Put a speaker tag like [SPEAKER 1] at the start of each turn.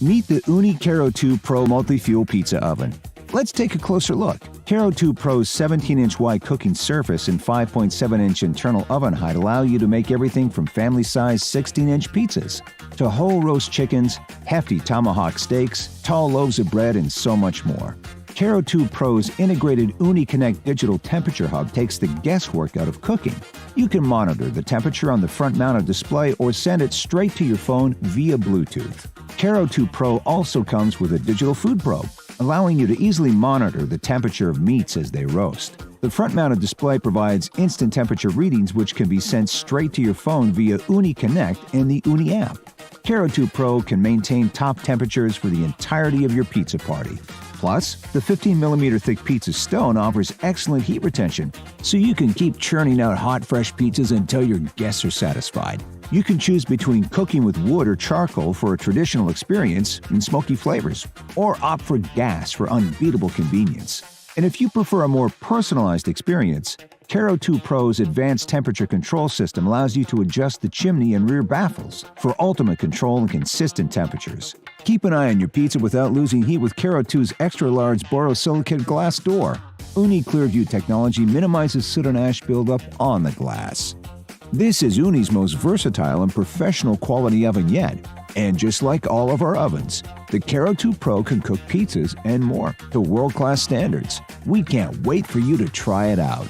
[SPEAKER 1] Meet the Ooni Karu 2 Pro Multi-Fuel Pizza Oven. Let's take a closer look. Karu 2 Pro's 17-inch wide cooking surface and 5.7-inch internal oven height allow you to make everything from family-sized 16-inch pizzas to whole roast chickens, hefty tomahawk steaks, tall loaves of bread, and so much more. Karu 2 Pro's integrated Ooni Connect digital temperature hub takes the guesswork out of cooking. You can monitor the temperature on the front-mounted display or send it straight to your phone via Bluetooth. Karu 2 Pro also comes with a digital food probe, allowing you to easily monitor the temperature of meats as they roast. The front-mounted display provides instant temperature readings which can be sent straight to your phone via Ooni Connect and the Ooni app. Karu 2 Pro can maintain top temperatures for the entirety of your pizza party. Plus, the 15mm thick pizza stone offers excellent heat retention, so you can keep churning out hot, fresh pizzas until your guests are satisfied. You can choose between cooking with wood or charcoal for a traditional experience and smoky flavors, or opt for gas for unbeatable convenience. And if you prefer a more personalized experience, Karu 2 Pro's advanced temperature control system allows you to adjust the chimney and rear baffles for ultimate control and consistent temperatures. Keep an eye on your pizza without losing heat with Karu 2's extra-large borosilicate glass door. Ooni Clearview technology minimizes soot and ash buildup on the glass. This is Ooni's most versatile and professional quality oven yet. And just like all of our ovens, the Karu 2 Pro can cook pizzas and more to world-class standards. We can't wait for you to try it out.